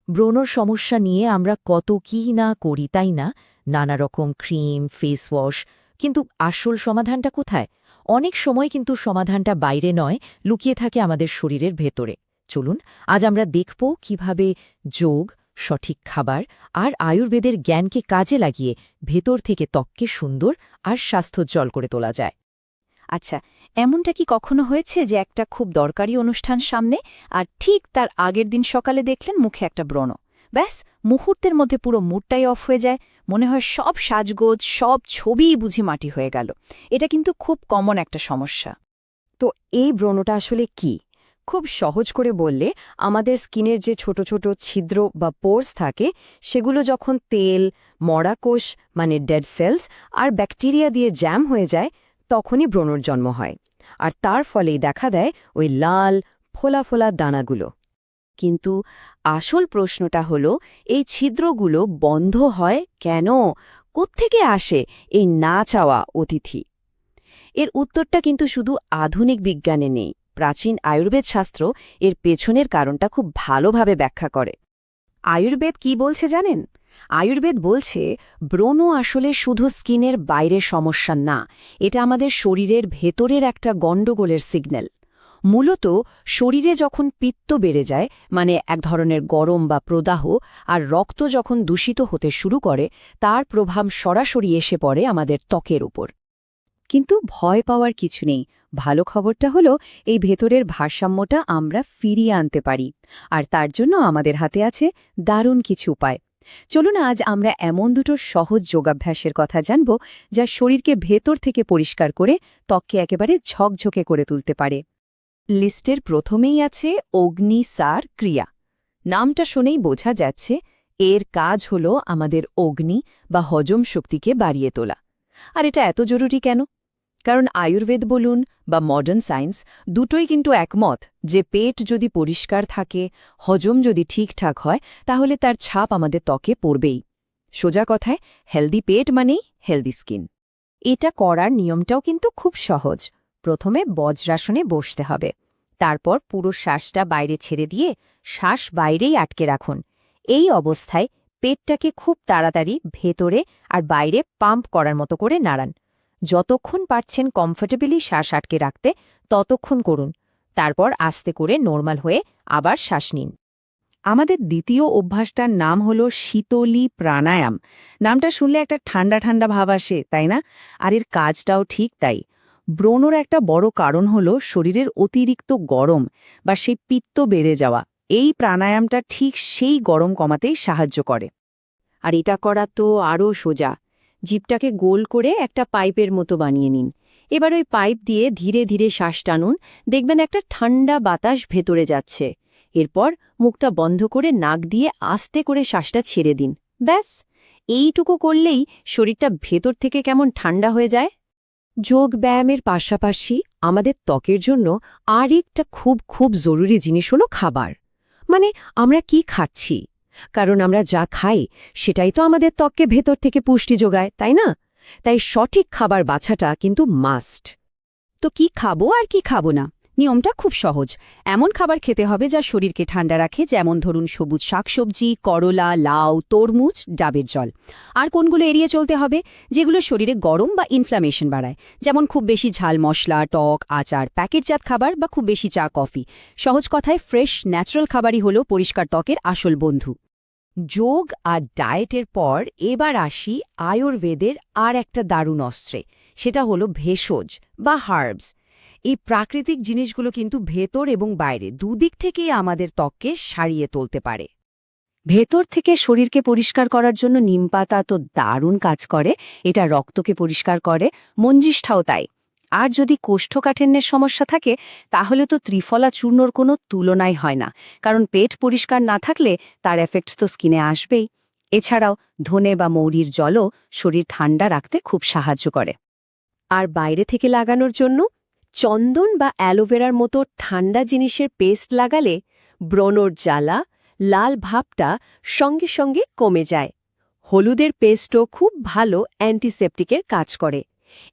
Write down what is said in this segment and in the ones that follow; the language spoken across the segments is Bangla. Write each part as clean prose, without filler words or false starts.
ব্রণর সমস্যা নিয়ে আমরা কত কি না করি, তাই না? নানা রকম ক্রিম, ফেস ওয়াশ, কিন্তু আসল সমাধানটা কোথায়? অনেক সময় কিন্তু সমাধানটা বাইরে নয়, লুকিয়ে থাকে আমাদের শরীরের ভেতরে। চলুন আজ আমরা দেখব কিভাবে যোগ, সঠিক খাবার আর আয়ুর্বেদের জ্ঞানকে কাজে লাগিয়ে ভেতর থেকে ত্বককে সুন্দর আর স্বাস্থ্যোজ্জ্বল করে তোলা যায়। আচ্ছা, এমনটা কি কখনো হয়েছে যে একটা খুব দরকারি অনুষ্ঠান সামনে আর ঠিক তার আগের দিন সকালে দেখলেন মুখে একটা ব্রণ? ব্যাস, মুহূর্তের মধ্যে পুরো মুডটাই অফ হয়ে যায়। মনে হয় সব সাজগোজ, সব ছবিই বুঝি মাটি হয়ে গেল। এটা কিন্তু খুব কমন একটা সমস্যা। তো এই ব্রণটা আসলে কি? খুব সহজ করে বললে, আমাদের স্কিনের যে ছোট ছোট ছিদ্র বা পোর্স থাকে, সেগুলো যখন তেল, মরা কোষ মানে ডেড সেলস আর ব্যাকটেরিয়া দিয়ে জ্যাম হয়ে যায়, তখনই ব্রণর জন্ম হয়। আর তার ফলেই দেখা দেয় ওই লাল ফোলা ফোলা দানাগুলো। কিন্তু আসল প্রশ্নটা হলো, এই ছিদ্রগুলো বন্ধ হয় কেন? কোত্থেকে আসে এই না চাওয়া অতিথি? এর উত্তরটা কিন্তু শুধু আধুনিক বিজ্ঞানে নেই। প্রাচীন আয়ুর্বেদ শাস্ত্র এর পেছনের কারণটা খুব ভালোভাবে ব্যাখ্যা করে। আয়ুর্বেদ কি বলছে জানেন? আয়ুর্বেদ বলছে ব্রণ আসলে শুধু স্কিনের বাইরের সমস্যা না, এটা আমাদের শরীরের ভেতরের একটা গণ্ডগোলের সিগন্যাল। মূলত শরীরে যখন পিত্ত বেড়ে যায়, মানে এক ধরনের গরম বা প্রদাহ, আর রক্ত যখন দূষিত হতে শুরু করে, তার প্রভাব সরাসরি এসে পড়ে আমাদের ত্বকের উপর। কিন্তু ভয় পাওয়ার কিছু নেই। ভালো খবরটা হলো, এই ভেতরের ভারসাম্যটা আমরা ফিরিয়ে আনতে পারি। আর তার জন্য আমাদের হাতে আছে দারুণ কিছু উপায়। চলুন আজ আমরা এমন দুটো সহজ যোগাভ্যাসের কথা জানব, যা শরীরকে ভেতর থেকে পরিষ্কার করে ত্বককে একেবারে ঝকঝকে করে তুলতে পারে। লিস্টের প্রথমেই আছে অগ্নিসার ক্রিয়া। নামটা শুনেই বোঝা যাচ্ছে এর কাজ হল আমাদের অগ্নি বা হজম শক্তিকে বাড়িয়ে তোলা। আর এটা এত জরুরি কেন? কারণ আয়ুর্বেদ বলুন বা মডার্ন সায়েন্স, দুটোই কিন্তু একমত যে পেট যদি পরিষ্কার থাকে, হজম যদি ঠিকঠাক হয়, তাহলে তার ছাপ আমাদের ত্বকে পড়বেই। সোজা কথায়, হেলদি পেট মানেই হেলদি স্কিন। এটা করার নিয়মটাও কিন্তু খুব সহজ। প্রথমে বজ্রাসনে বসতে হবে। তারপর পুরো শ্বাসটা বাইরে ছেড়ে দিয়ে শ্বাস বাইরেই আটকে রাখুন। এই অবস্থায় পেটটাকে খুব তাড়াতাড়ি ভেতরে আর বাইরে পাম্প করার মতো করে নাড়ান। যতক্ষণ পারছেন কমফোর্টেবলি শ্বাস আটকে রাখতে, ততক্ষণ করুন। তারপর আস্তে করে নর্মাল হয়ে আবার শ্বাস নিন। আমাদের দ্বিতীয় অভ্যাসটার নাম হল শীতলী প্রাণায়াম। নামটা শুনলে একটা ঠান্ডা ঠান্ডা ভাব আসে, তাই না? আর এর কাজটাও ঠিক তাই। ব্রণর একটা বড় কারণ হল শরীরের অতিরিক্ত গরম বা সেই পিত্ত বেড়ে যাওয়া। এই প্রাণায়ামটা ঠিক সেই গরম কমাতেই সাহায্য করে। আর এটা করা তো আরও সোজা। জিভটাকে গোল করে একটা পাইপের মতো বানিয়ে নিন। এবার ওই পাইপ দিয়ে ধীরে ধীরে শ্বাস টানুন। দেখবেন একটা ঠান্ডা বাতাস ভেতরে যাচ্ছে। এরপর মুখটা বন্ধ করে নাক দিয়ে আস্তে করে শ্বাসটা ছেড়ে দিন। ব্যাস, এইটুকু করলেই শরীরটা ভেতর থেকে কেমন ঠান্ডা হয়ে যায়। যোগ ব্যায়ামের পাশাপাশি আমাদের ত্বকের জন্য আর একটা খুব খুব জরুরি জিনিস হলো খাবার। মানে আমরা কি খাচ্ছি? কারণ আমরা যা খাই সেটাই তো আমাদের ত্বককে ভেতর থেকে পুষ্টি যোগায়, তাই না? তাই সঠিক খাবার বাছাটা কিন্তু মাস্ট। তো কি খাবো আর কি খাবো না, নিয়মটা খুব সহজ। এমন খাবার খেতে হবে যা শরীরকে ঠান্ডা রাখে, যেমন ধরুন সবুজ শাকসবজি, করলা, লাউ, তরমুজ, ডাবের জল। আর কোনগুলো এড়িয়ে চলতে হবে? যেগুলো শরীরে গরম বা ইনফ্ল্যামেশন বাড়ায়, যেমন খুব বেশি ঝাল মশলা, টক, আচার, প্যাকেটজাত খাবার বা খুব বেশি চা কফি। সহজ কথায়, ফ্রেশ ন্যাচারাল খাবারই হলো পরিষ্কার ত্বকের আসল বন্ধু। যোগ আর ডায়েটের পর এবার আসি আয়ুর্বেদের আর একটা দারুণ অস্ত্রে। সেটা হলো ভেষজ বা হার্বস। এই প্রাকৃতিক জিনিসগুলো কিন্তু ভেতর এবং বাইরে দুদিক থেকেই আমাদের ত্বককে সারিয়ে তুলতে পারে। ভেতর থেকে শরীরকে পরিষ্কার করার জন্য নিমপাতা তো দারুণ কাজ করে। এটা রক্তকে পরিষ্কার করে, মঞ্জিষ্ঠাও তাই। আর যদি কোষ্ঠকাঠিন্যের সমস্যা থাকে, তাহলে তো ত্রিফলা চূর্ণর কোনো তুলনাই হয় না। কারণ পেট পরিষ্কার না থাকলে তার এফেক্টস তো স্কিনে আসবেই। এছাড়াও ধনে বা মৌরির জলও শরীর ঠান্ডা রাখতে খুব সাহায্য করে। আর বাইরে থেকে লাগানোর জন্য চন্দন বা অ্যালোভেরার মতো ঠান্ডা জিনিসের পেস্ট লাগালে ব্রণর জ্বালা, লাল ভাবটা সঙ্গে সঙ্গে কমে যায়। হলুদের পেস্টও খুব ভালো অ্যান্টিসেপটিকের কাজ করে।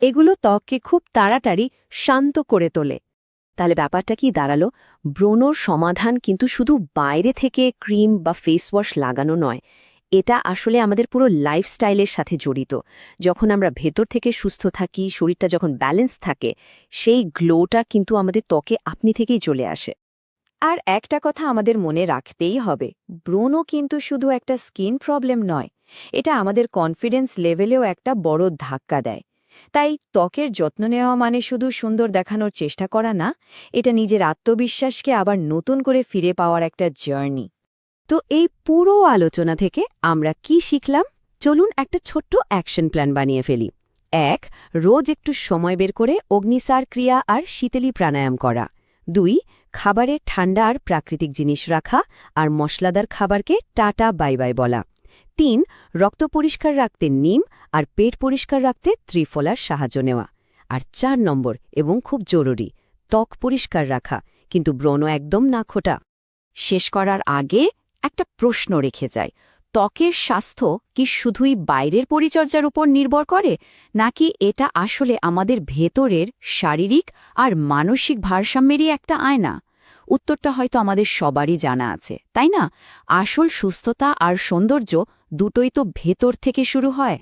এগুলো ত্বককে খুব তাড়াতাড়ি শান্ত করে তোলে। তাহলে ব্যাপারটা কি দাঁড়ালো? ব্রণর সমাধান কিন্তু শুধু বাইরে থেকে ক্রিম বা ফেস ওয়াশ লাগানো নয়, এটা আসলে আমাদের পুরো লাইফস্টাইলের সাথে জড়িত। যখন আমরা ভেতর থেকে সুস্থ থাকি, শরীরটা যখন ব্যালেন্স থাকে, সেই গ্লোটা কিন্তু আমাদের ত্বকে আপনি থেকেই চলে আসে। আর একটা কথা আমাদের মনে রাখতেই হবে, ব্রণ কিন্তু শুধু একটা স্কিন প্রবলেম নয়, এটা আমাদের কনফিডেন্স লেভেলেও একটা বড় ধাক্কা দেয়। তাই ত্বকের যত্ন নেওয়া মানে শুধু সুন্দর দেখানোর চেষ্টা করা না, এটা নিজের আত্মবিশ্বাসকে আবার নতুন করে ফিরে পাওয়ার একটা জার্নি। তো এই পুরো আলোচনা থেকে আমরা কি শিখলাম? চলুন একটা ছোট্ট অ্যাকশন প্ল্যান বানিয়ে ফেলি। ১. রোজ একটু সময় বের করে অগ্নিসার ক্রিয়া আর শীতলী প্রাণায়াম করা। ২. খাবারে ঠান্ডা আর প্রাকৃতিক জিনিস রাখা আর মশলাদার খাবারকে টাটা বাই বাই বলা। ৩. রক্ত পরিষ্কার রাখতে নিম আর পেট পরিষ্কার রাখতে ত্রিফলার সাহায্য নেওয়া। আর ৪ নম্বর এবং খুব জরুরি, ত্বক পরিষ্কার রাখা, কিন্তু ব্রণ একদম না খোটা। শেষ করার আগে একটা প্রশ্ন রেখে যায়, ত্বকের স্বাস্থ্য কি শুধুই বাইরের পরিচর্যার উপর নির্ভর করে, নাকি এটা আসলে আমাদের ভেতরের শারীরিক আর মানসিক ভারসাম্যেরই একটা আয়না? উত্তরটা হয়তো আমাদের সবারই জানা আছে, তাই না? আসল সুস্থতা আর সৌন্দর্য দুটোই তো ভেতর থেকে শুরু হয়।